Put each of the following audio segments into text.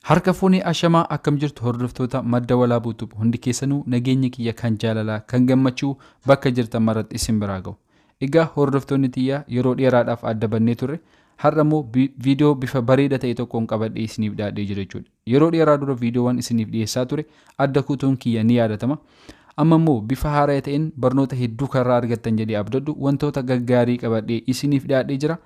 Harka fuunee ashamaa akkam jirtu hordoftoota madda walaabuu YouTube hundi keessanuu nageenya kiyya kan jaalalaa kan gammachuu bakka jirtan maratti isin biraa ga'u. Egaa hordoftoonni tiyyaa yeroo dheeraadhaaf adda bannee turre har'a immoo viidiyoo bifa bareeda ta'e tokkoon qabadhee isiniif dhiyaadhee jira jechuudha. Yeroo dheeraa dura viidiyoowwan isiniif dhiyeessaa ture adda kutuun kiyya ni yaadatama. Amma immoo bifa haaraa ta'een barnoota hedduu karraa argattan jedhee abdadhu wantoota gaggaarii qabadhee isiniif dhiyaadhee jira.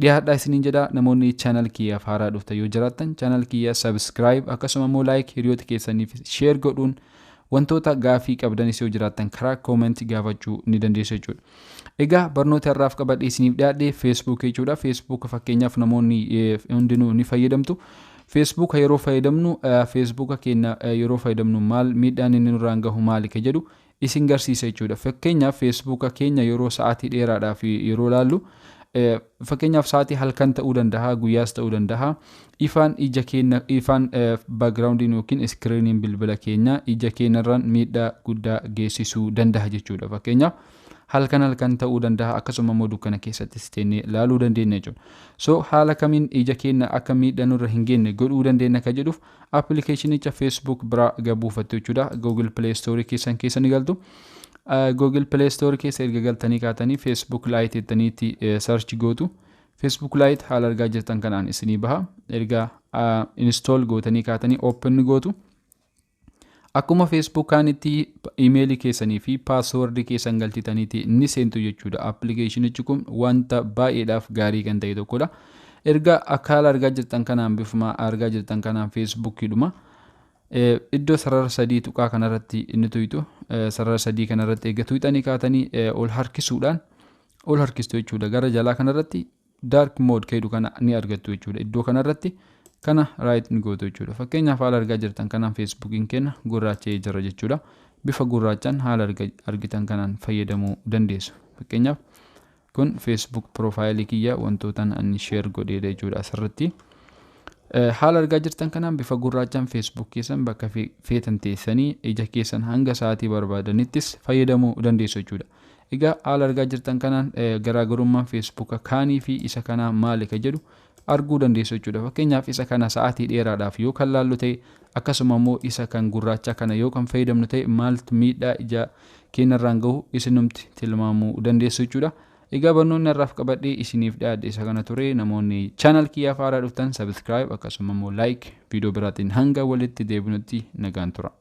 Dhiyaadhaa isiniin jedha namoonni channel kiyyaaf haaraa dhuftan yoo jiraattan channel kiyya subscribe akkasuma immoo like hiriyoota keessaniif share godhuun wantoota gaafii qabdanis yoo jiraattan karaa comment gaafachuu ni dandeessu jechuudha. Egaa barnoota irraaf qabadhee isiniif dhiyaadhee Facebook jechuudha. Facebook fakkeenyaaf namoonni hundinuu ni fayyadamtu. Facebook yeroo fayyadamnu Facebook keenya yeroo fayyadamnu maal miidhaan inni nurraan gahu maali ka jedhu isin garsiisa jechuudha. Fakkeenyaaf Facebook keenya yeroo sa'aatii dheeraadhaaf yeroo laallu fakkeenyaaf sa'aatii halkan ta'uu danda'a guyyaas ta'uu danda'a ifaan ija keenya ifaan backgroundiin yookiin screeniin bilbila keenya ija keenyarraan miidhaa guddaa geessisuu danda'a jechuudha. Fakkeenyaaf halkan ta'uu danda'a akkasuma immoo dukkana keessattis teennee laaluu dandeenya jechuudha. So haala kamiin ija keenya akka miidhaa nurra hin geenye godhuu dandeenya ka jedhuuf appilikeeshinicha Facebook biraa gabuufattu jechuudha. Google Play Store keessa ni galtu. Google Play Store keessa erga galtanii kaatanii Facebook Lite jettaniitti search gootu. Facebook Lite haala argaa jirtan kanaan isinii baha. Erga install gootanii kaatanii open gootu. Akkuma Facebook kaanitti emailii keessanii fi password keessan galchitaniitti ni seentu jechuudha. Appilikeeshinichi kun wanta baay'eedhaaf gaarii kan ta'e tokkodha. Erga akka haala argaa jirtan kanaan bifuma argaa jirtan kanaan Facebookidhuma. Iddoo sarara sadii tuqaa kanarratti inni tuytu sarara sadii kanarratti eega tuyxanii kaatanii ol harkisuudhaan ol harkistu jechuudha. Gara jalaa kanarratti dark mode jedhu kana ni argattu jechuudha. Iddoo kanarratti kana right ni gootu jechuudha. Fakkeenyaaf haala argaa jirtan kanaan Facebookiin keenya gurraacha'ee jira jechuudha. Bifa gurraachaan haala argitan kanaan fayyadamuu dandeessu. Fakkeenyaaf kun Facebook profile kiyya wantootaan ani share godheedha jechuudha asirratti. Haala argaa jirtan kanaan bifa gurraachaan Facebook keessan bakka feetan teessanii ija keessan hanga sa'aatii barbaadanittis fayyadamuu dandeessu jechuudha. Egaa haala argaa jirtan kanaan garaagarummaan Facebook kaanii fi isa kanaa maali ka jedhu arguu dandeessu jechuudha. Fakkeenyaaf isa kana sa'aatii dheeraadhaaf yoo kan laallu ta'e akkasuma immoo isa kan gurraacha kana yoo kan fayyadamnu ta'e maaltu miidhaa ija keenyarraan gahu isinumti tilmaamuu dandeessu jechuudha. Egaa barnoonni irraaf qabadhee isiniif dhiyaadhe isa kana ture. Namoonni channel kiyyaaf haaraa dhuftan subscribe akkasuma immoo like viidiyoo biraatiin hanga walitti deebinutti nagaan tura.